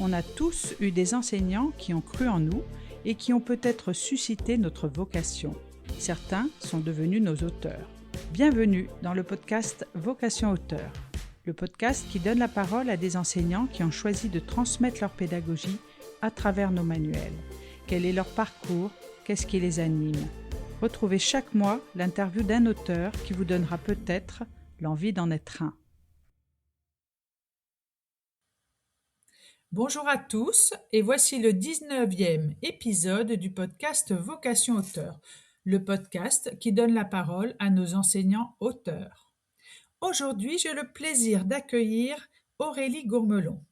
On a tous eu des enseignants qui ont cru en nous et qui ont peut-être suscité notre vocation. Certains sont devenus nos auteurs. Bienvenue dans le podcast Vocation Auteur, le podcast qui donne la parole à des enseignants qui ont choisi de transmettre leur pédagogie à travers nos manuels. Quel est leur parcours? Qu'est-ce qui les anime? Retrouvez chaque mois l'interview d'un auteur qui vous donnera peut-être l'envie d'en être un. Bonjour à tous et voici le 19e épisode du podcast Vocation Auteur, le podcast qui donne la parole à nos enseignants auteurs. Aujourd'hui, j'ai le plaisir d'accueillir Aurélie Gourmelon.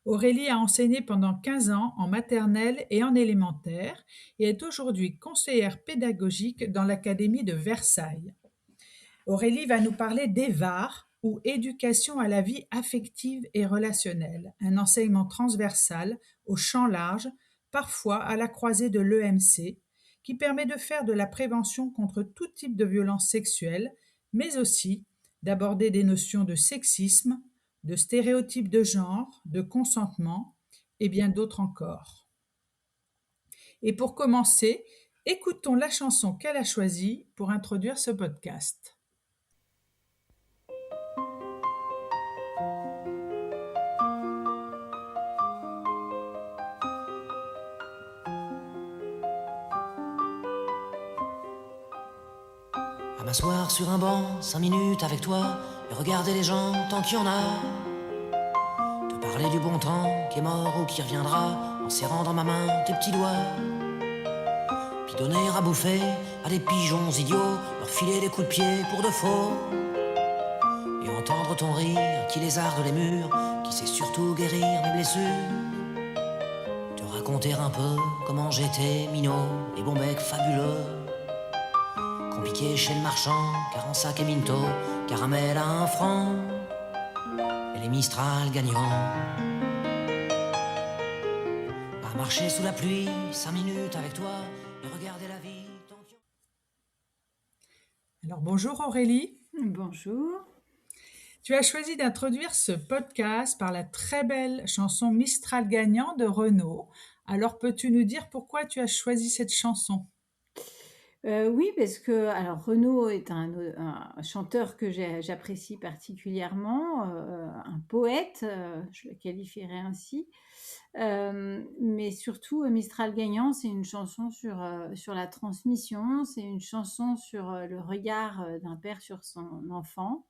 Aurélie a enseigné pendant 15 ans en maternelle et en élémentaire et est aujourd'hui conseillère pédagogique dans l'Académie de Versailles. Aurélie va nous parler d'EVAR, ou éducation à la vie affective et relationnelle, un enseignement transversal au champ large, parfois à la croisée de l'EMC, qui permet de faire de la prévention contre tout type de violence sexuelle, mais aussi d'aborder des notions de sexisme, de stéréotypes de genre, de consentement et bien d'autres encore. Et pour commencer, écoutons la chanson qu'elle a choisie pour introduire ce podcast. À m'asseoir sur un banc, 5 minutes avec toi, et regarder les gens tant qu'il y en a. Te parler du bon temps qui est mort ou qui reviendra, en serrant dans ma main tes petits doigts. Puis donner à bouffer à des pigeons idiots, leur filer des coups de pied pour de faux. Et entendre ton rire qui lézarde les murs, qui sait surtout guérir mes blessures. Te raconter un peu comment j'étais minot, les bons becs fabuleux. Compliqué chez le marchand, car en sac et minto, caramel à 1 franc, et les Mistral gagnants. À marcher sous la pluie, 5 minutes avec toi, et regarder la vie tant qu'il y en... Alors bonjour Aurélie. Bonjour. Tu as choisi d'introduire ce podcast par la très belle chanson Mistral gagnant de Renaud. Alors peux-tu nous dire pourquoi tu as choisi cette chanson? Oui, parce que alors Renaud est un chanteur que j'apprécie particulièrement, un poète, je le qualifierais ainsi. Mais surtout, Mistral gagnant, c'est une chanson sur la transmission, c'est une chanson sur, le regard, d'un père sur son enfant,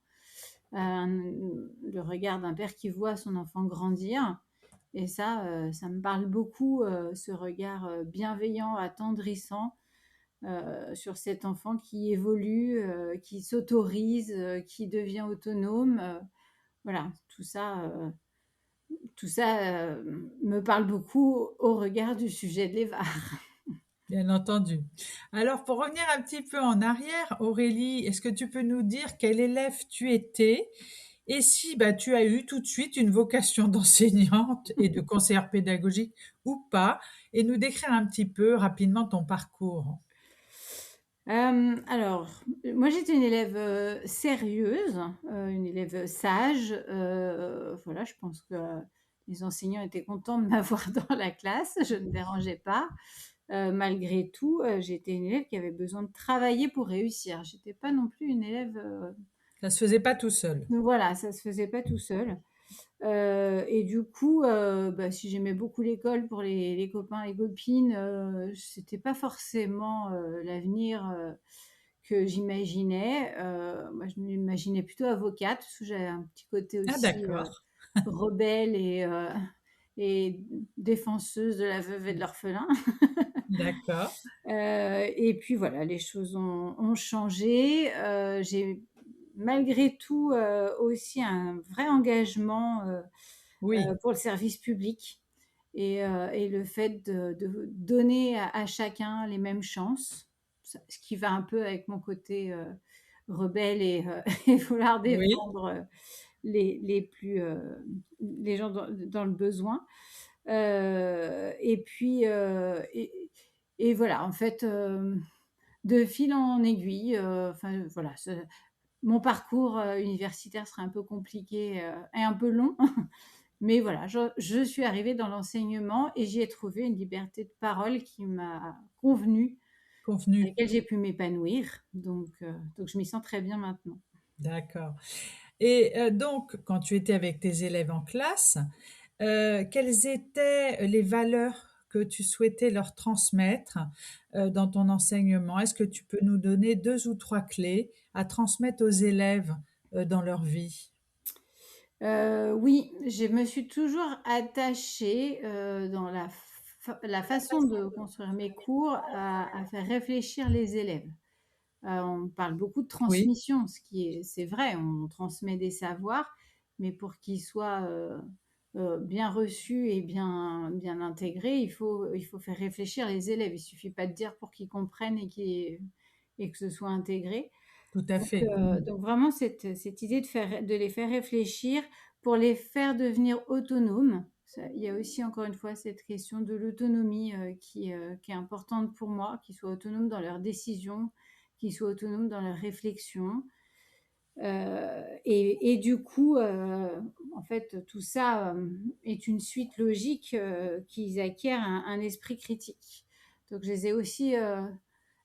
le regard d'un père qui voit son enfant grandir et ça me parle beaucoup, ce regard, bienveillant, attendrissant, sur cet enfant qui évolue, qui s'autorise, qui devient autonome. Voilà, tout ça me parle beaucoup au regard du sujet de l'EVAR. Bien entendu. Alors pour revenir un petit peu en arrière, Aurélie, est-ce que tu peux nous dire quel élève tu étais et si tu as eu tout de suite une vocation d'enseignante et de conseillère pédagogique ou pas, et nous décrire un petit peu rapidement ton parcours? Alors, moi j'étais une élève, sérieuse, une élève sage, voilà, je pense que les enseignants étaient contents de m'avoir dans la classe, je ne dérangeais pas. Malgré tout, j'étais une élève qui avait besoin de travailler pour réussir. J'étais pas non plus une élève, Ça se faisait pas tout seul. donc voilà, ça se faisait pas tout seul. Et du coup, si j'aimais beaucoup l'école pour les copains et copines, c'était pas forcément, l'avenir, que j'imaginais. Moi, je m'imaginais plutôt avocate, parce que j'avais un petit côté Ah aussi, d'accord, rebelle et défenseuse de la veuve et de l'orphelin. d'accord. Et puis voilà, les choses ont changé. J'ai malgré tout, aussi un vrai engagement, Oui. pour le service public et le fait de donner à chacun les mêmes chances. Ce qui va un peu avec mon côté, rebelle et vouloir Oui, défendre, les plus, les gens dans le besoin. Et puis, et voilà, en fait, de fil en aiguille, enfin voilà, mon parcours, universitaire serait un peu compliqué, et un peu long, Mais voilà, je suis arrivée dans l'enseignement et j'y ai trouvé une liberté de parole qui m'a convenu, dans Convenu. laquelle j'ai pu m'épanouir. Donc je m'y sens très bien maintenant. D'accord. Et donc, quand tu étais avec tes élèves en classe, quelles étaient les valeurs que tu souhaitais leur transmettre dans ton enseignement? Est-ce que tu peux nous donner 2 ou 3 clés à transmettre aux élèves dans leur vie? Oui, je me suis toujours attachée, dans la façon de construire mes cours à faire réfléchir les élèves. On parle beaucoup de Oui, transmission, c'est vrai, on transmet des savoirs, mais pour qu'ils soient, bien reçus et bien intégrés, il faut faire réfléchir les élèves. Il suffit pas de dire pour qu'ils comprennent et que ce soit intégré. tout à fait. Mmh. Donc vraiment cette idée de les faire réfléchir pour les faire devenir autonomes. Il y a aussi encore une fois cette question de l'autonomie qui est importante pour moi, qu'ils soient autonomes dans leurs décisions, qu'ils soient autonomes dans leurs réflexions. Et du coup, en fait, tout ça est une suite logique qu'ils acquièrent un esprit critique. Donc je les ai aussi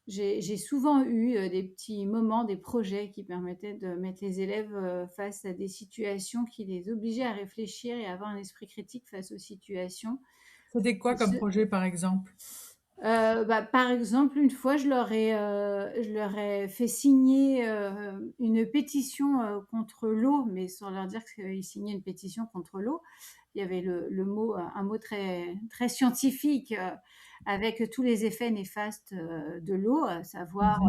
j'ai souvent eu des petits moments, des projets qui permettaient de mettre les élèves face à des situations qui les obligeaient à réfléchir et à avoir un esprit critique face aux situations. C'était quoi comme Ce- projet, par exemple? Par exemple, une fois, je leur ai fait signer une pétition contre l'eau, mais sans leur dire qu'ils signaient une pétition contre l'eau. Il y avait un mot très scientifique avec tous les effets néfastes de l'eau, à savoir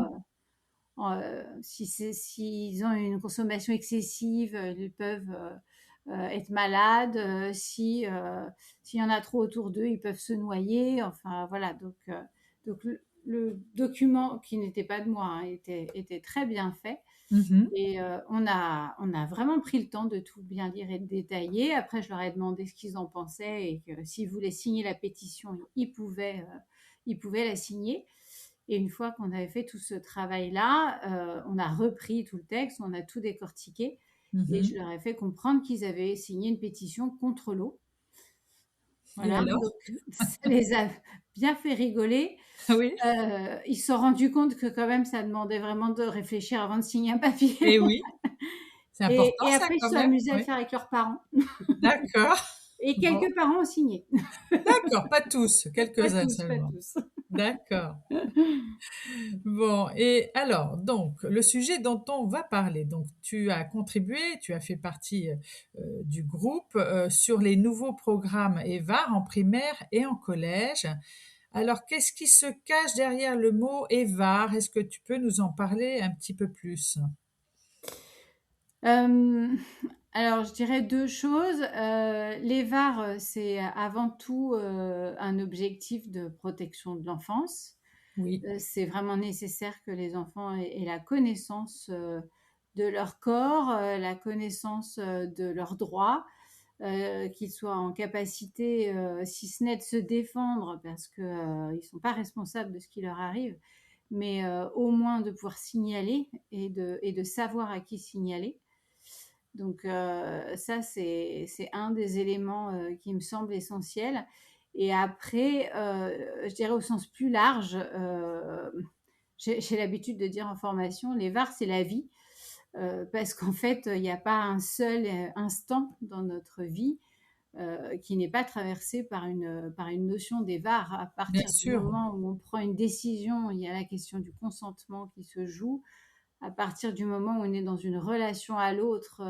Mmh. s'ils ont une consommation excessive, ils peuvent être malades. S'il y en a trop autour d'eux, ils peuvent se noyer. Enfin, voilà. Donc le document, qui n'était pas de moi, hein, était très bien fait. Mmh. Et on a vraiment pris le temps de tout bien lire et de détailler. Après, je leur ai demandé ce qu'ils en pensaient et que s'ils voulaient signer la pétition, ils pouvaient la signer. Et une fois qu'on avait fait tout ce travail-là, on a repris tout le texte, on a tout décortiqué et je Mmh. leur ai fait comprendre qu'ils avaient signé une pétition contre l'eau. Et Voilà, alors? donc ça les a bien fait rigoler. Oui, Ils se sont rendus compte que quand même ça demandait vraiment de réfléchir avant de signer un papier. et oui, c'est important Et ça après, ils se quand sont même, amusés à le oui. faire avec leurs parents. D'accord, Et bon, quelques parents ont signé. d'accord, pas tous, Pas quelques-uns tous, pas seulement. tous. D'accord. Bon, et alors, donc, le sujet dont on va parler, donc, tu as contribué, tu as fait partie du groupe sur les nouveaux programmes EVAR en primaire et en collège. Alors, qu'est-ce qui se cache derrière le mot EVAR? Est-ce que tu peux nous en parler un petit peu plus? Hem, alors je dirais 2 choses. Les VAR, c'est avant tout, un objectif de protection de l'enfance. Oui, C'est vraiment nécessaire que les enfants aient la connaissance, de leur corps, la connaissance, de leurs droits, qu'ils soient en capacité, si ce n'est de se défendre parce que, ils sont pas responsables de ce qui leur arrive, mais au moins de pouvoir signaler et de savoir à qui signaler. Donc ça, c'est un des éléments qui me semble essentiel. Et après, je dirais au sens plus large, j'ai l'habitude de dire en formation, les VAR, c'est la vie. Parce qu'en fait, il n'y a pas un seul instant dans notre vie qui n'est pas traversé par une notion des VAR. À bien partir du sûr, moment où on prend une décision, il y a la question du consentement qui se joue. À partir du moment où on est dans une relation à l'autre,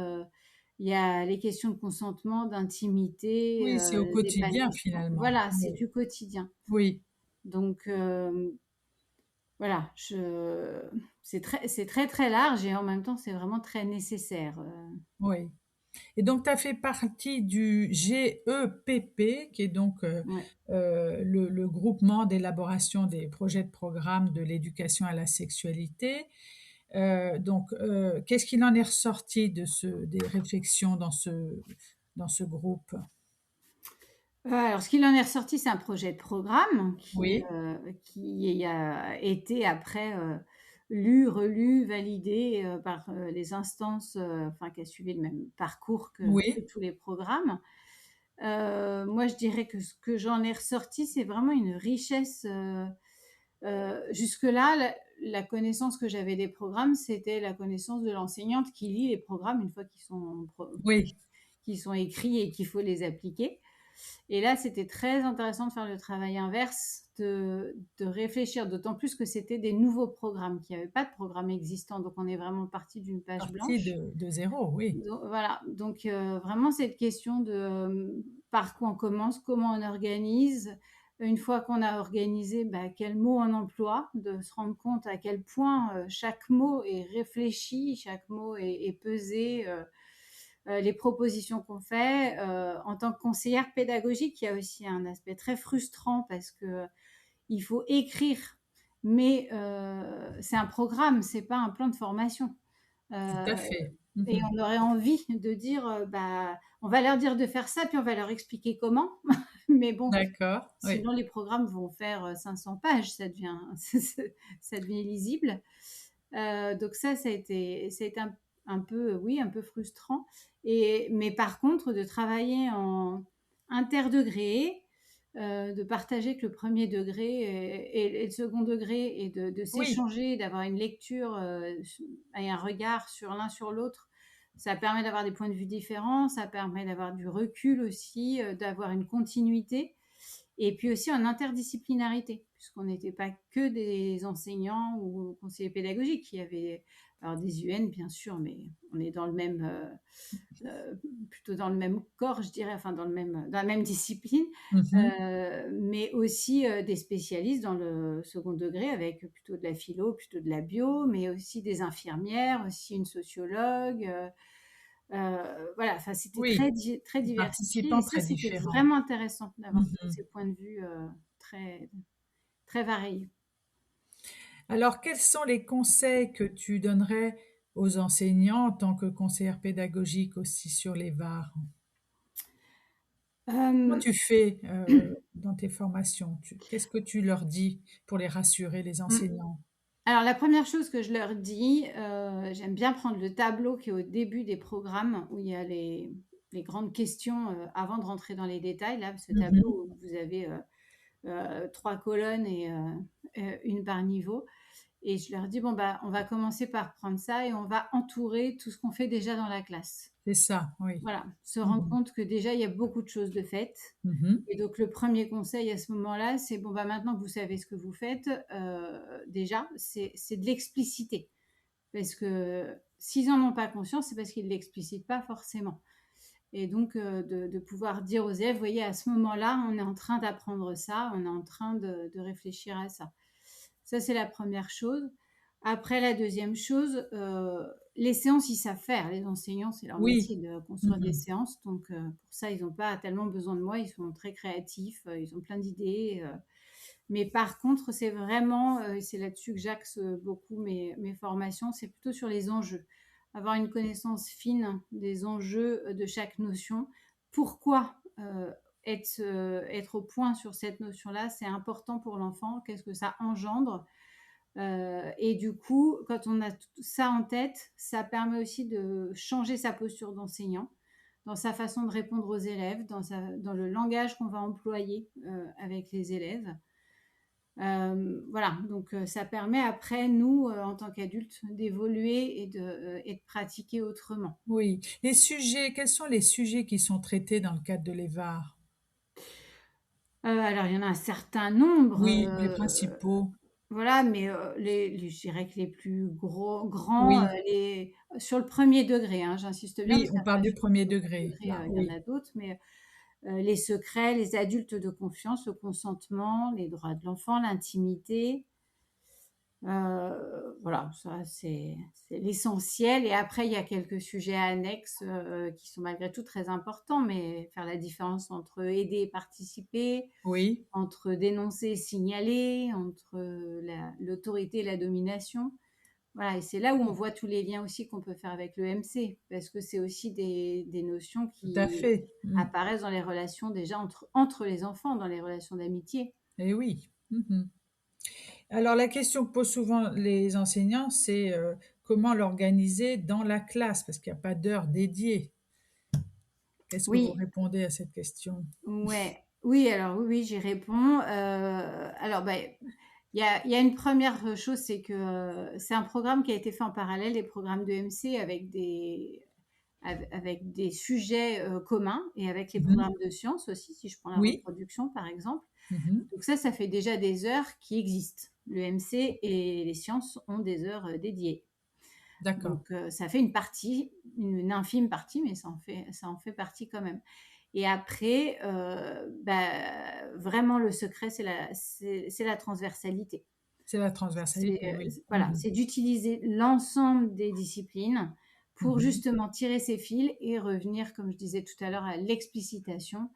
il y a les questions de consentement, d'intimité, oui, c'est au quotidien d'épanouissement. finalement. Voilà, c'est Oui, du quotidien. oui, Donc voilà, c'est très, très large et en même temps, c'est vraiment très nécessaire. oui. Et donc, tu as fait partie du GEPP, qui est donc Ouais. le groupement d'élaboration des projets de programme de l'éducation à la sexualité. Donc, qu'est-ce qu'il en est ressorti des réflexions dans ce groupe? Alors ce qu'il en est ressorti, c'est un projet de programme Oui, qui a été après, lu, relu, validé, par, les instances, enfin qui a suivi le même parcours que oui, tous les programmes. Moi, je dirais que ce que j'en ai ressorti, c'est vraiment une richesse. Jusque-là, la connaissance que j'avais des programmes, c'était la connaissance de l'enseignante qui lit les programmes une fois Oui, qu'ils sont écrits et qu'il faut les appliquer. Et là, c'était très intéressant de faire le travail inverse, de réfléchir, d'autant plus que c'était des nouveaux programmes, qu'il n'y avait pas de programme existant. Donc, on est vraiment parti d'une page partie blanche. de zéro, oui. Donc, voilà, donc vraiment cette question de par quoi on commence, comment on organise. Une fois qu'on a organisé, bah, quel mot on emploie, de se rendre compte à quel point chaque mot est réfléchi, chaque mot est pesé, les propositions qu'on fait. En tant que conseillère pédagogique, il y a aussi un aspect très frustrant parce que il faut écrire, mais c'est un programme, c'est pas un plan de formation. Tout Euh, à fait. et Mhm. on aurait envie de dire, bah, on va leur dire de faire ça, puis on va leur expliquer comment. Mais bon, D'accord, oui. sinon les programmes vont faire 500 pages, ça devient, ça devient illisible. Donc ça a été un peu, oui, un peu frustrant. Mais par contre, de travailler en interdegré, de partager que le premier degré et le second degré et de Oui, s'échanger, d'avoir une lecture et un regard sur l'un sur l'autre, ça permet d'avoir des points de vue différents, ça permet d'avoir du recul aussi, d'avoir une continuité. Et puis aussi en interdisciplinarité, puisqu'on n'était pas que des enseignants ou conseillers pédagogiques. Il y avait alors des UN, bien sûr, mais on est dans le même, plutôt dans le même corps, je dirais, enfin dans la même discipline, mhm. mais aussi des spécialistes dans le second degré, avec plutôt de la philo, plutôt de la bio, mais aussi des infirmières, aussi une sociologue. Voilà, enfin, c'était Oui, très des diversifié et participants ça, très c'était différents. vraiment intéressant d'avoir tous Mhm. ces points de vue très, très variés. Alors, quels sont les conseils que tu donnerais aux enseignants en tant que conseillère pédagogique aussi sur les VAR? Comment Euh, tu fais dans tes formations? Qu'est-ce que tu leur dis pour les rassurer, les enseignants? Alors, la première chose que je leur dis, j'aime bien prendre le tableau qui est au début des programmes où il y a les grandes questions avant de rentrer dans les détails. Là, ce Mhm. tableau où vous avez trois colonnes et une par niveau. Et je leur dis, bon, bah, on va commencer par prendre ça et on va entourer tout ce qu'on fait déjà dans la classe. C'est ça, oui. Voilà, se rendre Mhm. compte que déjà, il y a beaucoup de choses de faites. Mhm. Et donc, le premier conseil à ce moment-là, c'est bon, bah, maintenant que vous savez ce que vous faites, déjà, c'est de l'expliciter. Parce que s'ils n'en ont pas conscience, c'est parce qu'ils ne l'explicitent pas forcément. Et donc, de pouvoir dire aux élèves, vous voyez, à ce moment-là, on est en train d'apprendre ça, on est en train de réfléchir à ça. Ça, c'est la première chose. Après, la deuxième chose, les séances, ils savent faire. Les enseignants, c'est leur Oui. métier de construire des Mhm. séances. Donc, pour ça, ils n'ont pas tellement besoin de moi. Ils sont très créatifs, ils ont plein d'idées. Mais par contre, c'est vraiment, c'est là-dessus que j'axe beaucoup mes formations, c'est plutôt sur les enjeux. Avoir une connaissance fine des enjeux de chaque notion. Pourquoi être au point sur cette notion-là, c'est important pour l'enfant. Qu'est-ce que ça engendre? Et du coup, quand on a ça en tête, ça permet aussi de changer sa posture d'enseignant, dans sa façon de répondre aux élèves, dans le langage qu'on va employer avec les élèves. Voilà, donc ça permet après, nous, en tant qu'adultes, d'évoluer et de pratiquer autrement. Oui. Les sujets, quels sont les sujets qui sont traités dans le cadre de l'EVAR? Alors, il y en a un certain nombre, Oui, les principaux. voilà, mais je dirais que les plus grands, Oui, sur le premier degré, hein, j'insiste bien, oui, parce on parle qu'après, du sur premier le second degré, degré, là, il y en oui. a d'autres, mais les secrets, les adultes de confiance, le consentement, les droits de l'enfant, l'intimité. Voilà, ça c'est l'essentiel et après il y a quelques sujets annexes, qui sont malgré tout très importants, mais faire la différence entre aider et participer, Oui, entre dénoncer et signaler, entre l'autorité et la domination. Voilà, et c'est là où on voit tous les liens aussi qu'on peut faire avec le MC, parce que c'est aussi des notions tout à qui fait. Mm. apparaissent dans les relations déjà entre les enfants, dans les relations d'amitié. Eh oui. Mhm. Alors la question que posent souvent les enseignants, c'est comment l'organiser dans la classe, parce qu'il n'y a pas d'heure dédiée. Qu'est-ce que vous Oui, répondez à cette question? ouais. Oui, alors oui, oui, j'y réponds. Alors, bah, il y a une première chose, c'est que c'est un programme qui a été fait en parallèle des programmes de MC avec des sujets communs et avec les Mmh. programmes de sciences aussi, si je prends la Oui. reproduction par exemple. Mmh. Donc ça fait déjà des heures qui existent. Le MC et les sciences ont des heures dédiées. D'accord. Donc ça fait une partie, une infime partie, mais ça en fait partie quand même. Et après, vraiment le secret, c'est la transversalité. C'est la C'est, transversalité, oui. voilà, Mmh. c'est d'utiliser l'ensemble des disciplines pour Mmh. justement tirer ces fils et revenir, comme je disais tout à l'heure, à l'explicitation.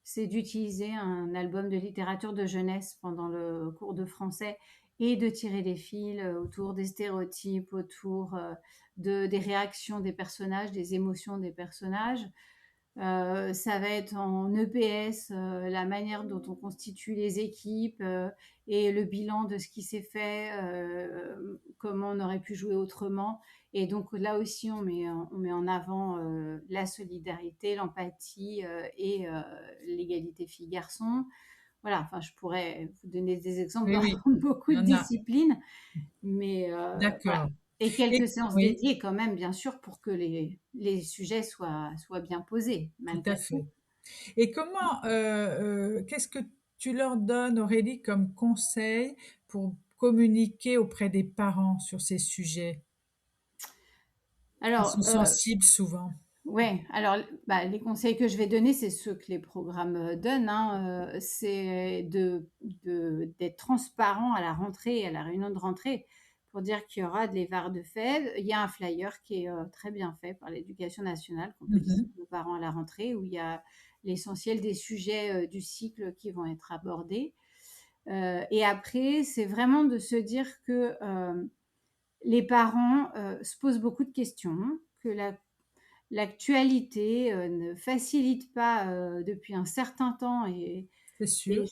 C'est d'utiliser un album de littérature de jeunesse pendant le cours de français et de tirer des fils autour des stéréotypes, autour des réactions des personnages, des émotions des personnages. Ça va être en EPS, la manière dont on constitue les équipes et le bilan de ce qui s'est fait, comment on aurait pu jouer autrement. Et donc là aussi, on met en avant la solidarité, l'empathie et l'égalité filles-garçons. Voilà, enfin, je pourrais vous donner des exemples Oui, dans oui, beaucoup il y de en a. disciplines, mais voilà. D'accord. Et Et quelques séances oui, dédiées quand même, bien sûr, pour que les sujets soient bien posés, tout à malgré fait. tout. Et comment, qu'est-ce que tu leur donnes, Aurélie, comme conseil pour communiquer auprès des parents sur ces sujets? Ils Alors, sont sensibles souvent. ouais, alors, bah, les conseils que je vais donner, c'est ceux que les programmes donnent, hein, c'est d'être transparent à la rentrée et à la réunion de rentrée pour dire qu'il y aura des var de Fed. Il y a un flyer qui est très bien fait par l'éducation nationale qu'on peut Mmh. distribuer aux parents à la rentrée, où il y a l'essentiel des sujets du cycle qui vont être abordés. Et après, c'est vraiment de se dire que les parents se posent beaucoup de questions, que l'actualité ne facilite pas depuis un certain temps, C'est et sûr.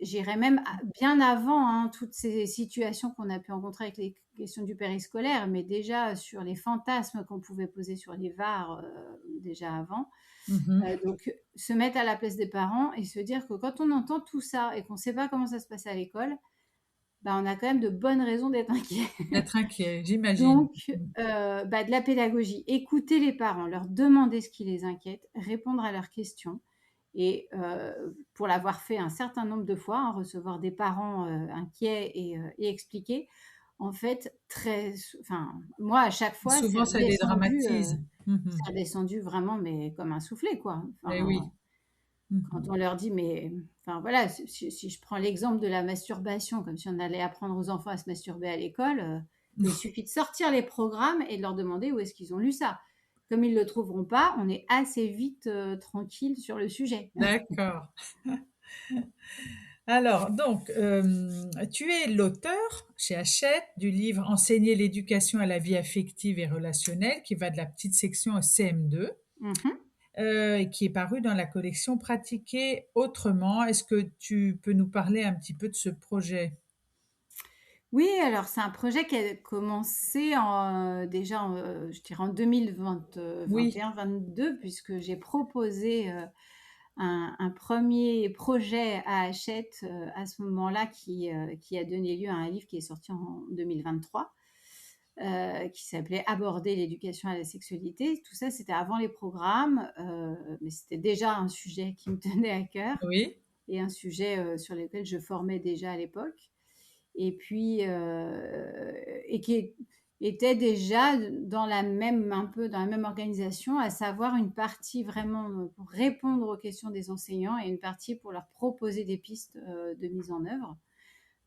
j'irais même bien avant toutes ces situations qu'on a pu rencontrer avec les questions du périscolaire, mais déjà sur les fantasmes qu'on pouvait poser sur les VAR déjà avant. Mmh. Donc se mettre à la place des parents et se dire que quand on entend tout ça et qu'on ne sait pas comment ça se passe à l'école, bah, on a quand même de bonnes raisons d'être inquiet. D'être inquiet, j'imagine. Donc, de la pédagogie, écouter les parents, leur demander ce qui les inquiète, répondre à leurs questions et pour l'avoir fait un certain nombre de fois, hein, recevoir des parents inquiets et expliquer, en fait, moi, à chaque fois, Souvent, ça dédramatise. Mmh. c'est redescendu vraiment, mais comme un soufflet, quoi. Eh Enfin, oui. Mmh. quand on leur dit, mais enfin voilà, si je prends l'exemple de la masturbation, comme si on allait apprendre aux enfants à se masturber à l'école, mais il suffit de sortir les programmes et de leur demander où est-ce qu'ils ont lu ça. Comme ils ne le trouveront pas, on est assez vite tranquille sur le sujet. D'accord. Alors donc, tu es l'auteur chez Hachette du livre «Enseigner l'éducation à la vie affective et relationnelle» qui va de la petite section au CM2, Mhm. et qui est paru dans la collection «Pratiquer autrement». Est-ce que tu peux nous parler un petit peu de ce projet? Oui, alors c'est un projet qui a commencé déjà, je dirais en 2020, Oui. 21-22, puisque j'ai proposé un premier projet à Hachette à ce moment-là qui a donné lieu à un livre qui est sorti en 2023, qui s'appelait Aborder l'éducation à la sexualité. Tout ça, c'était avant les programmes, mais c'était déjà un sujet qui me tenait à cœur Oui. et un sujet sur lequel je formais déjà à l'époque. Et puis, et qui était déjà un peu dans la même organisation, à savoir une partie vraiment pour répondre aux questions des enseignants et une partie pour leur proposer des pistes de mise en œuvre.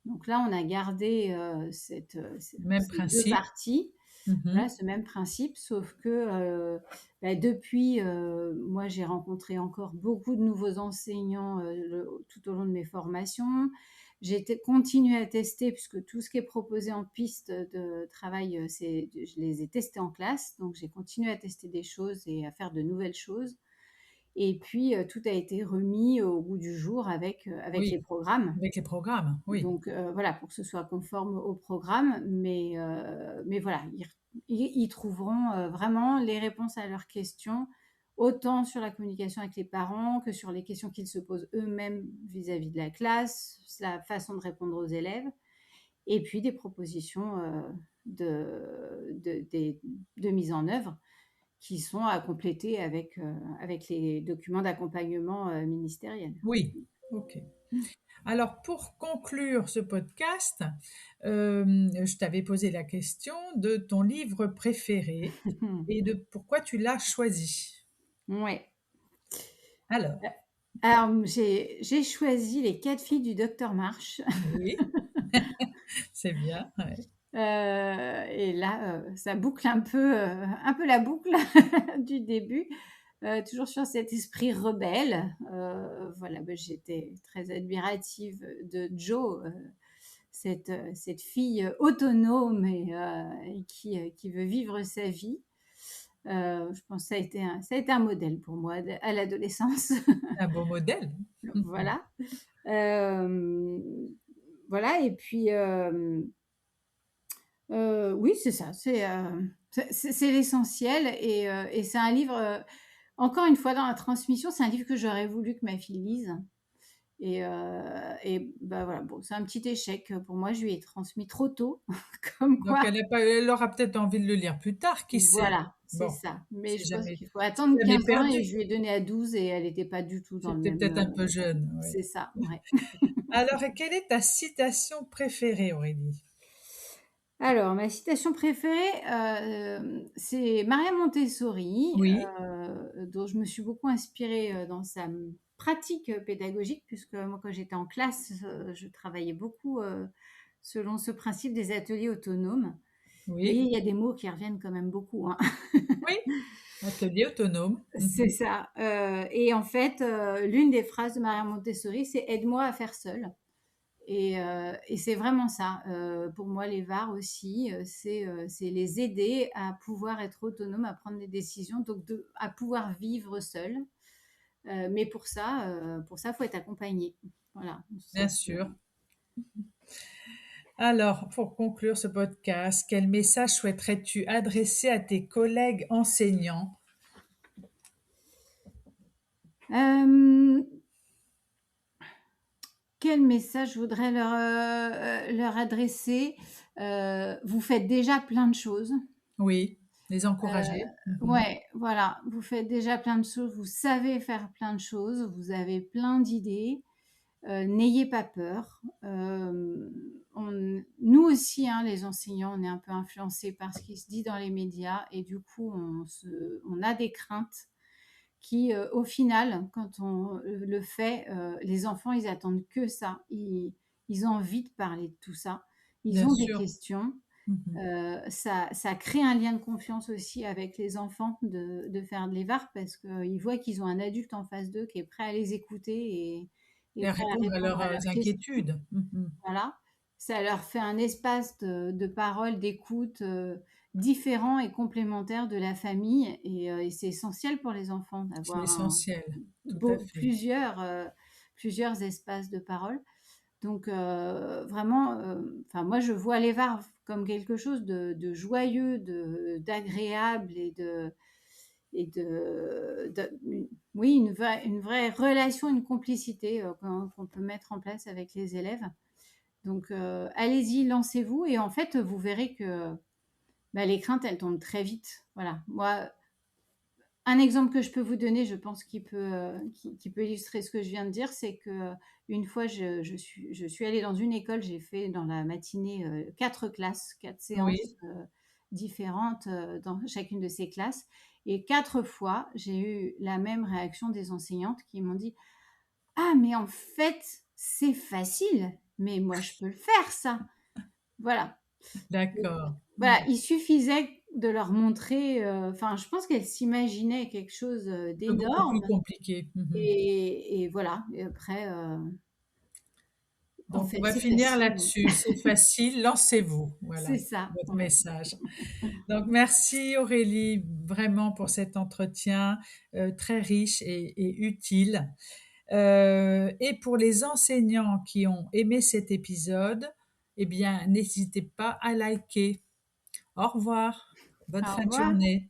Donc là, on a gardé Même ces deux principe. parties, Mmh. voilà, ce même principe, sauf que depuis, moi, j'ai rencontré encore beaucoup de nouveaux enseignants tout au long de mes formations. J'ai continué à tester, puisque tout ce qui est proposé en piste de travail, je les ai testés en classe. Donc, j'ai continué à tester des choses et à faire de nouvelles choses. Et puis, tout a été remis au goût du jour avec les Oui, programmes. avec les programmes, oui. Donc voilà, pour que ce soit conforme au programme, mais voilà, ils trouveront vraiment les réponses à leurs questions autant sur la communication avec les parents que sur les questions qu'ils se posent eux-mêmes vis-à-vis de la classe, la façon de répondre aux élèves, et puis des propositions de mise en œuvre qui sont à compléter avec les documents d'accompagnement ministériels. Oui, ok. Alors, pour conclure ce podcast, je t'avais posé la question de ton livre préféré et de pourquoi tu l'as choisi. Ouais. Alors, Alors, j'ai choisi Les 4 filles du docteur March. oui, c'est bien. Ouais. Et là, ça boucle un peu la boucle du début, toujours sur cet esprit rebelle. Voilà, j'étais très admirative de Jo, cette fille autonome et qui veut vivre sa vie. Je pense que ça a été un modèle pour moi à l'adolescence. Un beau modèle. Voilà. Voilà, et puis oui, c'est ça, c'est l'essentiel et c'est un livre, encore une fois dans la transmission, c'est un livre que j'aurais voulu que ma fille lise et bah, voilà, bon, c'est un petit échec pour moi, je lui ai transmis trop tôt, comme Donc, quoi elle aura peut-être envie de le lire plus tard, qui sait? voilà, c'est Bon, ça. Mais c'est je pense jamais, qu'il faut attendre jamais 15 ans et perdu. je lui ai donné à 12 et elle n'était pas du tout dans le C'était même, peut-être un peu jeune. Oui. c'est ça, ouais. Alors, et quelle est ta citation préférée, Aurélie? Alors, ma citation préférée, c'est Maria Montessori, Oui, dont je me suis beaucoup inspirée, dans sa pratique pédagogique puisque moi, quand j'étais en classe, je travaillais beaucoup, selon ce principe des ateliers autonomes et oui, il y a des mots qui reviennent quand même beaucoup, hein. oui. Atelier autonome. C'est ça, et en fait, l'une des phrases de Maria Montessori, c'est: «Aide-moi à faire seule». Et c'est vraiment ça. Pour moi, les VAR aussi, c'est les aider à pouvoir être autonomes, à prendre des décisions, donc à pouvoir vivre seul. Mais pour ça, faut être accompagné. Voilà. Bien sûr. Alors, pour conclure ce podcast, quel message souhaiterais-tu adresser à tes collègues enseignants? Euh, Quel message je voudrais leur adresser? Vous faites déjà plein de choses. Oui, les encourager. Mhm. Ouais, voilà, vous faites déjà plein de choses, vous savez faire plein de choses, vous avez plein d'idées. N'ayez pas peur. Nous aussi, hein, les enseignants, on est un peu influencés par ce qui se dit dans les médias et du coup, on a des craintes qui, au final, quand on le fait, les enfants, ils attendent que ça. Ils ont envie de parler de tout ça. Ils Bien ont des sûr. questions. Mhm. Ça crée un lien de confiance aussi avec les enfants de faire de l'EVAR parce qu'ils voient qu'ils ont un adulte en face d'eux qui est prêt à les écouter et Et prêt à répondre à répondre leurs à leurs questions. inquiétudes. Mhm. Voilà. Ça leur fait un espace de parole, d'écoute différent et complémentaire de la famille et c'est essentiel pour les enfants C'est d'avoir essentiel, tout à fait. plusieurs espaces de parole. Donc vraiment, enfin moi je vois les VAR comme quelque chose de joyeux, d'agréable oui, une vraie relation, une complicité qu'on peut mettre en place avec les élèves. Donc allez-y, lancez-vous et en fait vous verrez que bah, les craintes elles tombent très vite. Voilà, moi un exemple que je peux vous donner, je pense qui peut illustrer ce que je viens de dire, c'est que une fois, je suis allée dans une école, j'ai fait dans la matinée 4 classes, 4 séances Oui, différentes dans chacune de ces classes. Et 4 fois, j'ai eu la même réaction des enseignantes qui m'ont dit: «Ah, mais en fait, c'est facile, mais moi, je peux le faire, ça.» Voilà. d'accord. Voilà, il suffisait de leur montrer, enfin, je pense qu'elles s'imaginaient quelque chose Beaucoup plus d'énorme compliqué. Mhm. et voilà. Et après, en Donc, on fait, va c'est finir facile. là-dessus. C'est facile, lancez-vous. C'est Voilà, ça, votre ouais. message. Donc, merci Aurélie, vraiment pour cet entretien très riche et utile. Et pour les enseignants qui ont aimé cet épisode, eh bien, n'hésitez pas à liker. Au revoir. Bonne Au fin de revoir. journée.